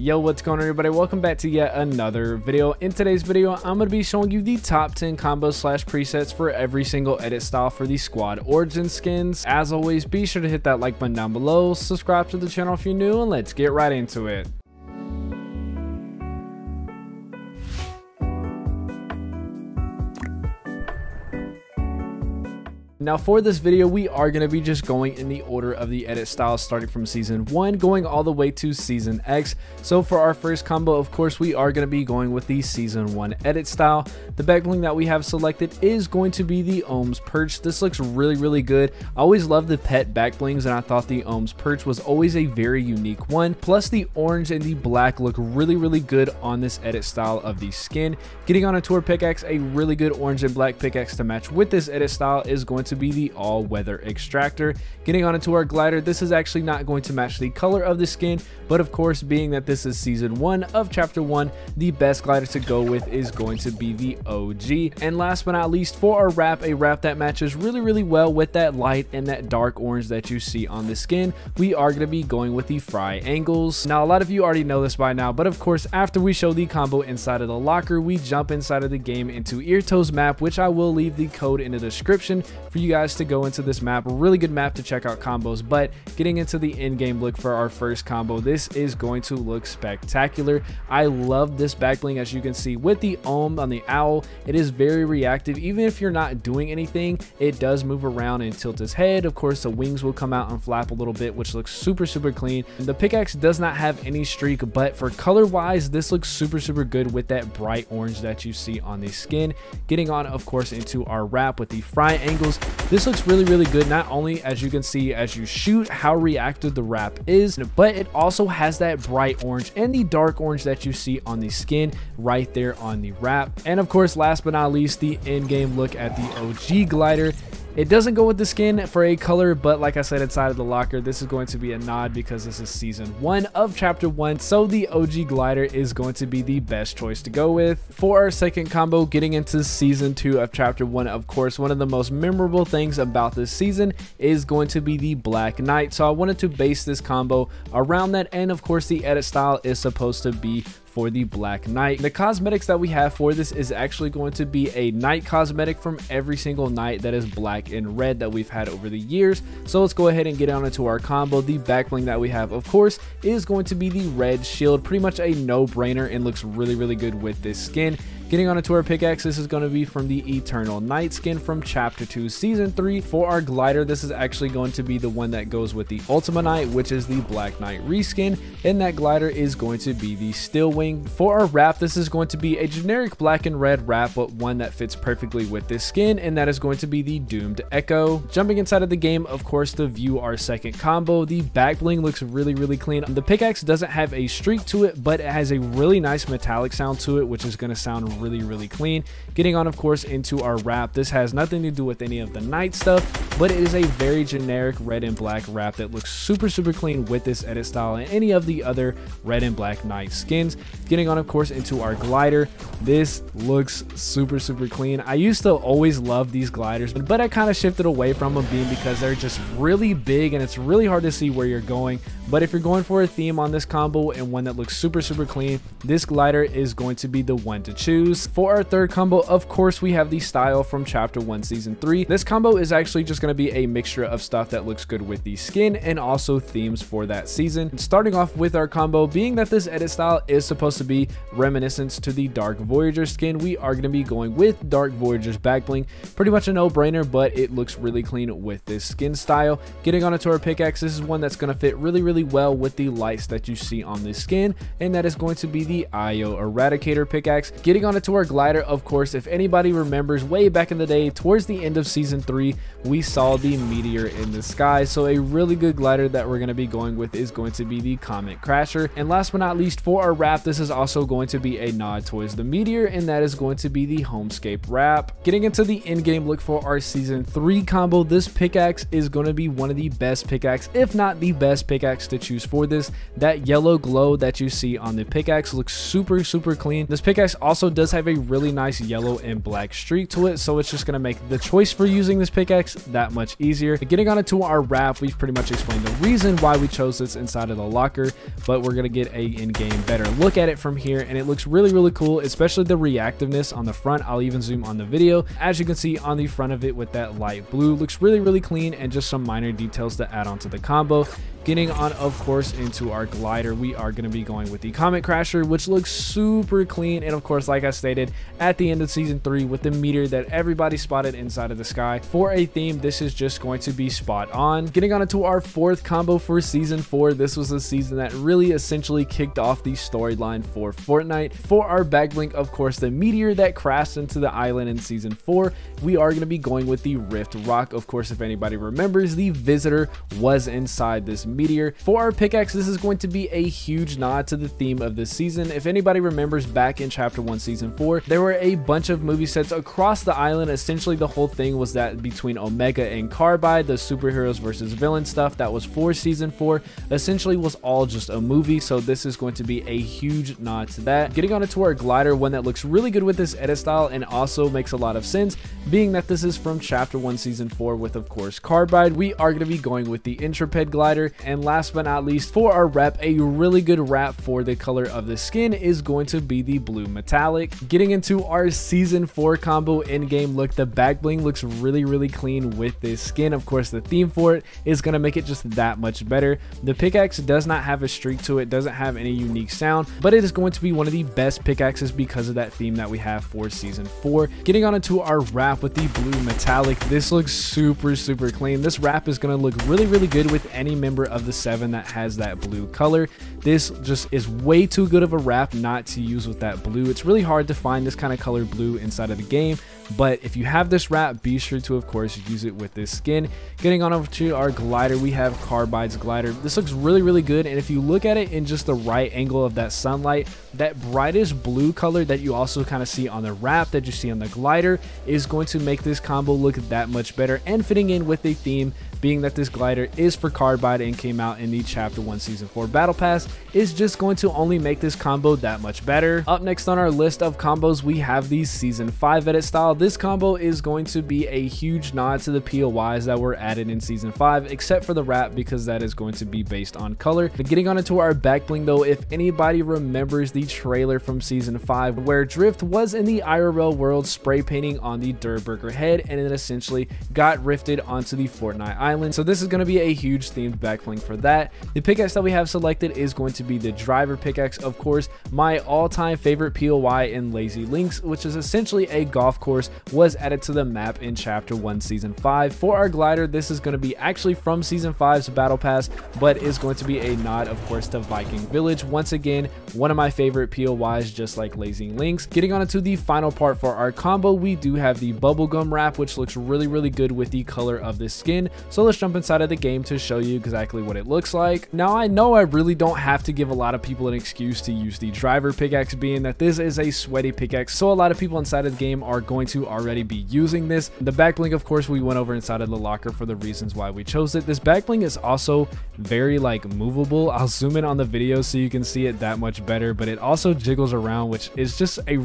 Yo, what's going on everybody? Welcome back to yet another video. In today's video, I'm going to be showing you the top 10 combos slash presets for every single edit style for the squad origin skins. As always, be sure to hit that like button down below, subscribe to the channel if you're new, and let's get right into it. Now for this video, we are going to be just going in the order of the edit styles, starting from season 1 going all the way to season X. So for our first combo, of course, we are going to be going with the season 1 edit style. The backbling that we have selected is going to be the Ohms Perch. This looks really good. I always loved the pet backblings, and I thought the Ohms Perch was always a very unique one. Plus the orange and the black look really good on this edit style of the skin. Getting on a tour pickaxe, a really good orange and black pickaxe to match with this edit style is going to be the all-weather extractor. Getting onto our glider, this is actually not going to match the color of the skin, but of course, being that this is season 1 of chapter 1, the best glider to go with is going to be the OG. And last but not least, for our wrap, a wrap that matches really well with that light and that dark orange that you see on the skin, we are going to be going with the fry angles. Now a lot of you already know this by now, but of course, after we show the combo inside of the locker, we jump inside of the game into EarToe's map, which I will leave the code in the description for you guys to go into this map. A really good map to check out combos. But getting into the in-game look for our first combo, this is going to look spectacular. I love this backbling, as you can see with the ohm on the owl. It is very reactive. Even if you're not doing anything, it does move around and tilt its head. Of course, the wings will come out and flap a little bit, which looks super clean. And the pickaxe does not have any streak, but for color wise, this looks super good with that bright orange that you see on the skin. Getting on, of course, into our wrap with the fry angles, this looks really good. Not only, as you can see as you shoot, how reactive the wrap is, but it also has that bright orange and the dark orange that you see on the skin right there on the wrap. And of course, last but not least, the in-game look at the OG glider. It doesn't go with the skin for a color, but like I said, inside of the locker, this is going to be a nod because this is season 1 of chapter 1, so the OG glider is going to be the best choice to go with. For our second combo, getting into season 2 of chapter 1, of course, one of the most memorable things about this season is going to be the Black Knight, so I wanted to base this combo around that, and of course the edit style is supposed to be for the Black Knight. The cosmetics that we have for this is actually going to be a night cosmetic from every single night that is black and red that we've had over the years. So let's go ahead and get on into our combo. The backbling that we have, of course, is going to be the red shield. Pretty much a no-brainer and looks really good with this skin. Getting on into our pickaxe, this is going to be from the Eternal Night skin from Chapter 2, Season 3. For our glider, this is actually going to be the one that goes with the Ultima Knight, which is the Black Knight reskin, and that glider is going to be the Steel Wing. For our wrap, this is going to be a generic black and red wrap, but one that fits perfectly with this skin, and that is going to be the Doomed Echo. Jumping inside of the game, of course, to view our second combo, the backbling looks really clean. The pickaxe doesn't have a streak to it, but it has a really nice metallic sound to it, which is going to sound really clean. Getting on, of course, into our wrap, this has nothing to do with any of the night stuff, but it is a very generic red and black wrap that looks super clean with this edit style and any of the other red and black night skins. Getting on, of course, into our glider, this looks super clean. I used to always love these gliders, but I kind of shifted away from them being because they're just really big and it's really hard to see where you're going. But if you're going for a theme on this combo and one that looks super clean, this glider is going to be the one to choose. For our third combo, of course, we have the style from Chapter 1, Season 3. This combo is actually just going to be a mixture of stuff that looks good with the skin and also themes for that season. Starting off with our combo, being that this edit style is supposed to be reminiscent to the Dark Voyager skin, we are going to be going with Dark Voyager's backbling. Pretty much a no-brainer, but it looks really clean with this skin style. Getting on to our pickaxe, this is one that's going to fit really well with the lights that you see on the skin, and that is going to be the Io Eradicator pickaxe. Getting on to our glider, of course, if anybody remembers way back in the day, towards the end of season 3, we saw the meteor in the sky, so a really good glider that we're going to be going with is going to be the Comet Crasher. And last but not least, for our wrap, this is also going to be a nod towards the meteor, and that is going to be the Homescape wrap. Getting into the in-game look for our season 3 combo, this pickaxe is going to be one of the best pickaxe, if not the best pickaxe to choose for this. That yellow glow that you see on the pickaxe looks super clean. This pickaxe also does does have a really nice yellow and black streak to it, so it's just going to make the choice for using this pickaxe that much easier. Getting on into our wrap, we've pretty much explained the reason why we chose this inside of the locker, but we're going to get a in-game better look at it from here, and it looks really cool, especially the reactiveness on the front. I'll even zoom on the video. As you can see on the front of it with that light blue, looks really clean, and just some minor details to add on to the combo. Getting on, of course, into our glider, we are going to be going with the Comet Crasher, which looks super clean. And of course, like I stated, at the end of season 3 with the meteor that everybody spotted inside of the sky. For a theme, this is just going to be spot on. Getting on into our 4th combo for season 4. This was a season that really essentially kicked off the storyline for Fortnite. For our backblink, of course, the meteor that crashed into the island in season 4, we are going to be going with the Rift Rock. Of course, if anybody remembers, the visitor was inside this meteor. For our pickaxe, this is going to be a huge nod to the theme of this season. If anybody remembers, back in chapter 1 season 4, there were a bunch of movie sets across the island. Essentially, the whole thing was that between Omega and Carbide, the superheroes versus villain stuff that was for season 4 essentially was all just a movie, so this is going to be a huge nod to that. Getting on to our glider, one that looks really good with this edit style and also makes a lot of sense, being that this is from chapter 1 season 4 with, of course, Carbide. We are going to be going with the Intrepid glider. And last but not least, for our wrap, a really good wrap for the color of the skin is going to be the blue metallic. Getting into our season 4 combo in-game look, the back bling looks really clean with this skin. Of course, the theme for it is going to make it just that much better. The pickaxe does not have a streak to it, doesn't have any unique sound, but it is going to be one of the best pickaxes because of that theme that we have for season 4. Getting on into our wrap with the blue metallic, this looks super clean. This wrap is going to look really good with any member of the 7 that has that blue color. This just is way too good of a wrap not to use with that blue. It's really hard to find this kind of color blue inside of the game, but if you have this wrap, be sure to, of course, use it with this skin. Getting on over to our glider, we have Carbide's glider. This looks really good, and if you look at it in just the right angle of that sunlight, that brightest blue color that you also kind of see on the wrap that you see on the glider is going to make this combo look that much better and fitting in with the theme, being that this glider is for Carbide and came out in the chapter 1 season 4 battle pass, is just going to only make this combo that much better. Up next on our list of combos, we have the season 5 edit style. This combo is going to be a huge nod to the POIs that were added in season 5, except for the wrap because that is going to be based on color. But getting on into our back bling though, if anybody remembers the trailer from season 5 where Drift was in the IRL world spray painting on the Durburger head and it essentially got rifted onto the Fortnite island. So this is going to be a huge themed back bling for that. The pickaxe that we have selected is going to be the driver pickaxe, of course, my all-time favorite POI in Lazy Links, which is essentially a golf course, was added to the map in chapter 1 season 5. For our glider, this is going to be actually from season 5's battle pass, but is going to be a nod, of course, to Viking Village. Once again, one of my favorite POIs, just like Lazy Links. Getting on to the final part for our combo, we do have the bubblegum wrap, which looks really good with the color of this skin. So let's jump inside of the game to show you exactly what it looks like. Now, I know I really don't have to give a lot of people an excuse to use the driver pickaxe, being that this is a sweaty pickaxe, so a lot of people inside of the game are going to already be using this. The back bling, of course, we went over inside of the locker for the reasons why we chose it. This back bling is also very like movable. I'll zoom in on the video so you can see it that much better, but it also jiggles around, which is just a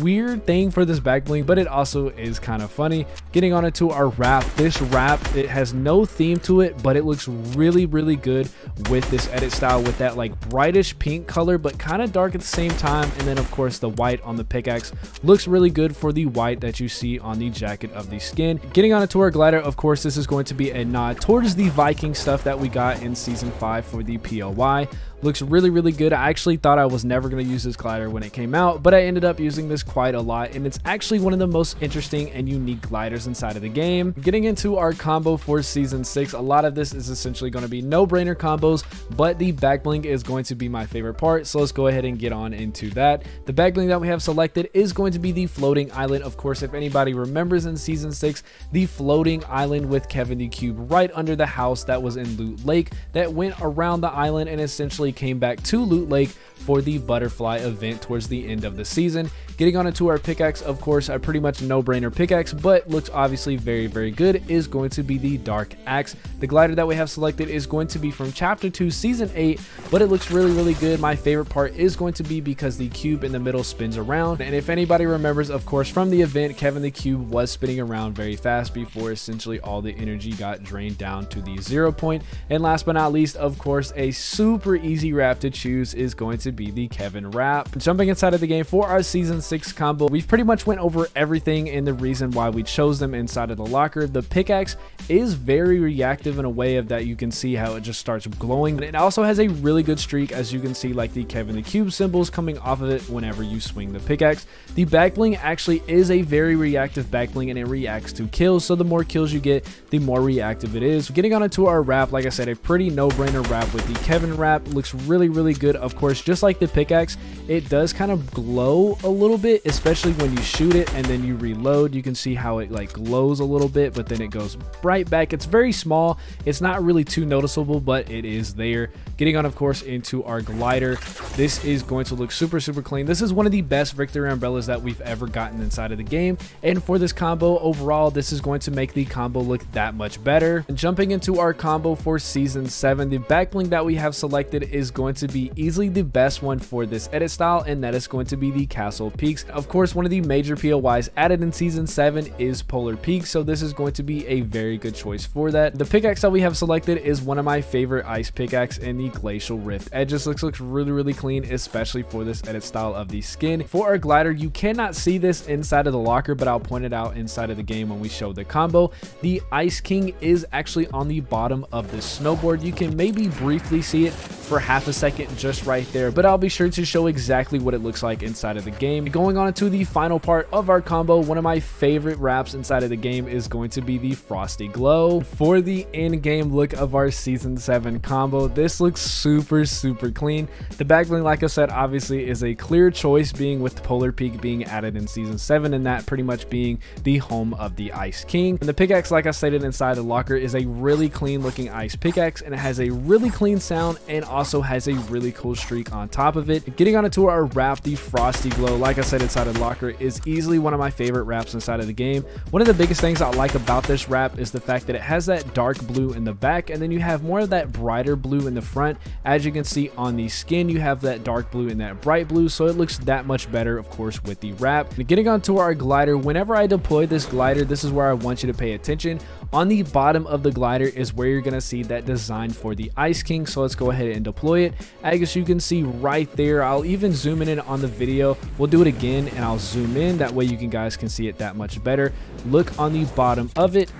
weird thing for this back bling, but it also is kind of funny. Getting on into our wrap, this wrap, it has no theme to it, but it looks really good with this edit style with that like brightish pink color but kind of dark at the same time. And then of course the white on the pickaxe looks really good for the white that you see on the jacket of the skin. Getting on to our glider, of course, this is going to be a nod towards the Viking stuff that we got in season 5 for the POI. Looks really good. I actually thought I was never going to use this glider when it came out, but I ended up using this quite a lot, and it's actually one of the most interesting and unique gliders inside of the game. Getting into our combo for season 6, a lot of this is essentially going to be no-brainer combos, but the back bling is going to be my favorite part, so let's go ahead and get on into that. The back bling that we have selected is going to be the floating island. Of course, if anybody remembers in season 6, the floating island with Kevin the Cube right under the house that was in Loot Lake that went around the island and essentially actually came back to Loot Lake for the butterfly event towards the end of the season. Getting on into our pickaxe, of course, a pretty much no-brainer pickaxe, but looks obviously very, very good, is going to be the Dark Axe. The glider that we have selected is going to be from Chapter 2, Season 8, but it looks really, really good. My favorite part is going to be because the cube in the middle spins around, and if anybody remembers, of course, from the event, Kevin the Cube was spinning around very fast before essentially all the energy got drained down to the 0 point. And last but not least, of course, a super easy wrap to choose is going to be the Kevin wrap. Jumping inside of the game for our Season 6 combo, we've pretty much went over everything and the reason why we chose them inside of the locker. The pickaxe is very reactive in a way of that you can see how it just starts glowing, but it also has a really good streak, as you can see, like the Kevin the Cube symbols coming off of it whenever you swing the pickaxe. The backbling actually is a very reactive backbling, and it reacts to kills, so the more kills you get, the more reactive it is. Getting on into our wrap, like I said, a pretty no-brainer wrap with the Kevin wrap. Looks really, really good. Of course, just like the pickaxe, it does kind of glow a little bit, especially when you shoot it and then you reload. You can see how it like glows a little bit, but then it goes right back. It's very small. It's not really too noticeable, but it is there. Getting on, of course, into our glider. This is going to look super, super clean. This is one of the best victory umbrellas that we've ever gotten inside of the game, and for this combo overall, this is going to make the combo look that much better. And jumping into our combo for Season 7, the backbling that we have selected is going to be easily the best one for this edit style, and that is going to be the Castle Peaks. Of course, one of the major POIs added in Season 7 is Polar Peaks, so this is going to be a very good choice for that. The pickaxe that we have selected is one of my favorite ice pickaxe in the Glacial Rift. It just looks really, really clean, especially for this edit style of the skin. For our glider, you cannot see this inside of the locker, but I'll point it out inside of the game when we show the combo. The Ice King is actually on the bottom of the snowboard. You can maybe briefly see it for half a second just right there, but I'll be sure to show exactly what it looks like inside of the game. Going on to the final part of our combo, one of my favorite wraps inside of the game is going to be the Frosty Glow. For the in-game look of our Season 7 combo, this looks super, super clean. The backbling, like I said, obviously is a clear choice, being with the Polar Peak being added in Season 7 and that pretty much being the home of the Ice King. And the pickaxe, like I stated inside the locker, is a really clean looking ice pickaxe, and it has a really clean sound and also has a really cool streak on top of it. Getting on to our wrap, the Frosty Glow, like I said inside the locker, is easily one of my favorite wraps inside of the game. One of the biggest things I like about this wrap is the fact that it has that dark blue in the back, and then you have more of that brighter blue in the front. As you can see on the skin, you have that dark blue and that bright blue, so it looks that much better, of course, with the wrap. And getting on to our glider, whenever I deploy this glider, this is where I want you to pay attention. On the bottom of the glider is where you're going to see that design for the Ice King, so let's go ahead and deploy it. As you can see right there, I'll even zoom in on the video. We'll do it again and I'll zoom in, that way you guys can see it that much better. Look on the bottom of it.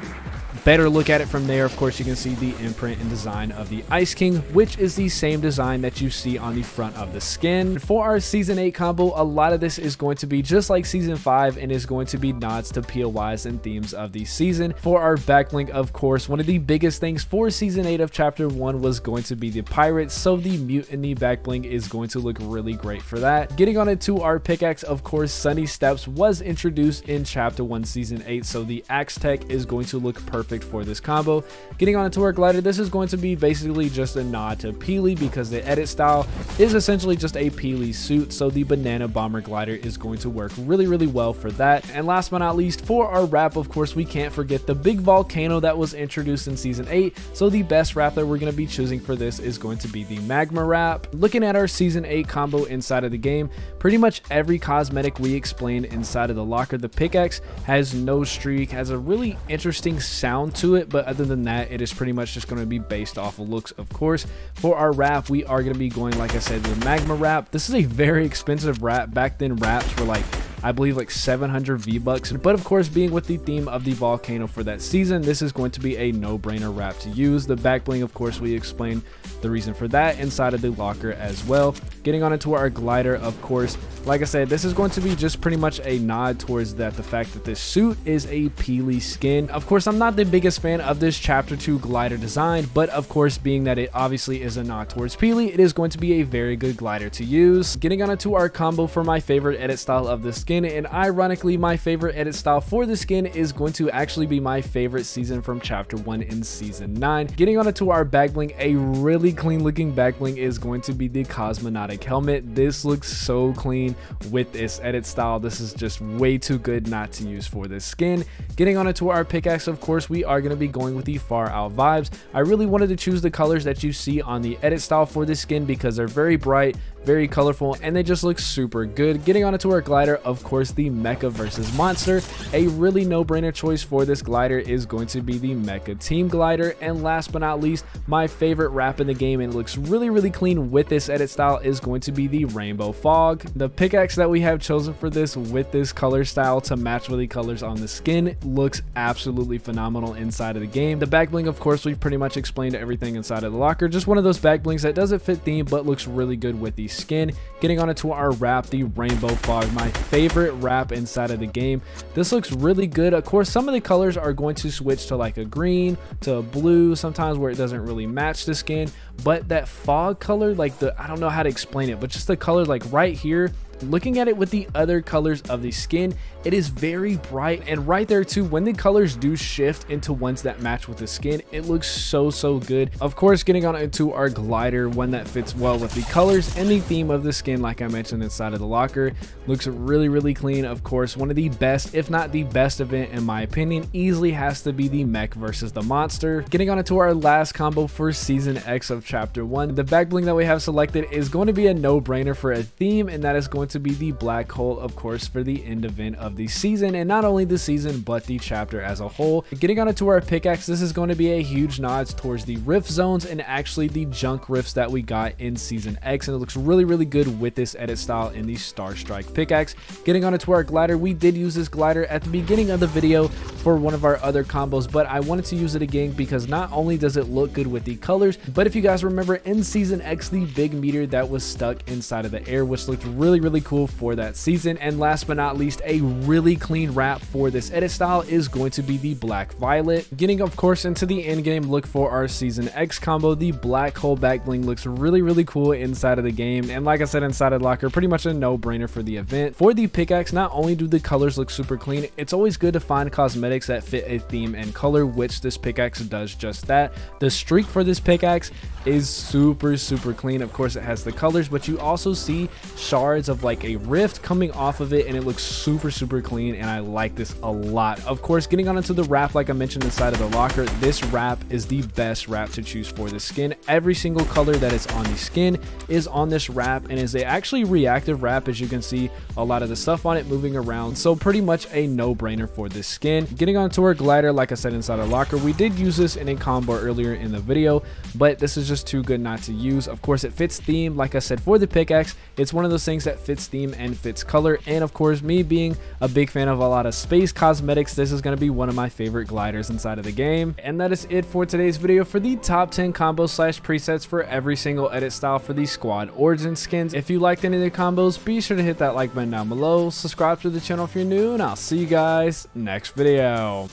Better look at it from there. Of course, you can see the imprint and design of the Ice King, which is the same design that you see on the front of the skin. For our Season 8 combo, a lot of this is going to be just like Season 5 and is going to be nods to POIs and themes of the season. For our backlink, of course, one of the biggest things for Season 8 of Chapter 1 was going to be the pirates, so the mutiny backlink is going to look really great for that. Getting on it to our pickaxe, of course, Sunny Steps was introduced in Chapter 1 Season 8, so the axe tech is going to look perfect for this combo. Getting on into our glider, this is going to be basically just a nod to Peely, because the edit style is essentially just a Peely suit, so the banana bomber glider is going to work really, really well for that. And last but not least, for our wrap, of course, we can't forget the big volcano that was introduced in Season 8, so the best wrap that we're going to be choosing for this is going to be the magma wrap. Looking at our Season 8 combo inside of the game, pretty much every cosmetic we explained inside of the locker. The pickaxe has no streak, has a really interesting sound to it, but other than that, it is pretty much just going to be based off of looks, of course. For our wrap, we are going to be going, like I said, the magma wrap. This is a very expensive wrap. Back then, wraps were like, I believe, like 700 V-Bucks, but of course, being with the theme of the volcano for that season, this is going to be a no-brainer wrap to use. The back bling, of course, we explained the reason for that inside of the locker as well. Getting on into our glider, of course, like I said, this is going to be just pretty much a nod towards that, the fact that this suit is a Peely skin. Of course, I'm not the biggest fan of this Chapter 2 glider design, but of course, being that it obviously is a nod towards Peely, it is going to be a very good glider to use. Getting on into our combo for my favorite edit style of this skin, and ironically my favorite edit style for the skin is going to actually be my favorite season from chapter 1 in season 9. Getting on to our back bling, a really clean looking back bling is going to be the cosmonautic helmet. This looks so clean with this edit style. This is just way too good not to use for this skin. Getting on to our pickaxe, of course we are going to be going with the far out vibes. I really wanted to choose the colors that you see on the edit style for this skin because they're very bright, very colorful, and they just look super good. Getting on to our glider, of course the mecha versus monster. A really no-brainer choice for this glider is going to be the mecha team glider. And last but not least, my favorite wrap in the game, and it looks really clean with this edit style, is going to be the rainbow fog. The pickaxe that we have chosen for this with this color style to match with the colors on the skin looks absolutely phenomenal inside of the game. The back bling, of course, we've pretty much explained everything inside of the locker. Just one of those back blings that doesn't fit theme but looks really good with the skin. Getting on to our wrap, the rainbow fog, my favorite wrap inside of the game. This looks really good. Of course, some of the colors are going to switch to like a green to a blue sometimes where it doesn't really match the skin, but that fog color, like I don't know how to explain it, but just the color like right here, looking at it with the other colors of the skin, it is very bright, and right there too, when the colors do shift into ones that match with the skin, it looks so good. Of course, getting on into our glider, one that fits well with the colors and the theme of the skin, like I mentioned inside of the locker, looks really clean. Of course, one of the best, if not the best event in my opinion, easily has to be the mech versus the monster. Getting on into our last combo for season X of chapter 1, the back bling that we have selected is going to be a no-brainer for a theme, and that is going to be the black hole, of course, for the end event of the season, and not only the season but the chapter as a whole. Getting on to our pickaxe, this is going to be a huge nod towards the rift zones and actually the junk rifts that we got in season X, and it looks really good with this edit style in the Star Strike pickaxe. Getting on to our glider, we did use this glider at the beginning of the video for one of our other combos, but I wanted to use it again because not only does it look good with the colors, but if you guys remember in season X, the big meteor that was stuck inside of the air, which looked really cool for that season. And last but not least, a really clean wrap for this edit style is going to be the black violet. Getting of course into the end game, look for our season X combo. The black hole back bling looks really cool inside of the game, and like I said, inside of locker, pretty much a no-brainer for the event. For the pickaxe, not only do the colors look super clean, it's always good to find cosmetics that fit a theme and color, which this pickaxe does just that. The streak for this pickaxe is super clean. Of course, it has the colors, but you also see shards of like a rift coming off of it, and it looks super clean, and I like this a lot. Of course, getting on into the wrap, like I mentioned inside of the locker, this wrap is the best wrap to choose for the skin. Every single color that is on the skin is on this wrap, and is a actually reactive wrap, as you can see a lot of the stuff on it moving around, so pretty much a no-brainer for this skin. Getting onto our glider, like I said inside our locker, we did use this in a combo earlier in the video, but this is just too good not to use. Of course, it fits theme. Like I said, for the pickaxe, it's one of those things that fits theme and fits color, and of course, me being a big fan of a lot of space cosmetics, this is going to be one of my favorite gliders inside of the game. And that is it for today's video for the top 10 combos / presets for every single edit style for the squad origin skins. If you liked any of the combos, be sure to hit that like button down below, subscribe to the channel if you're new, and I'll see you guys next video.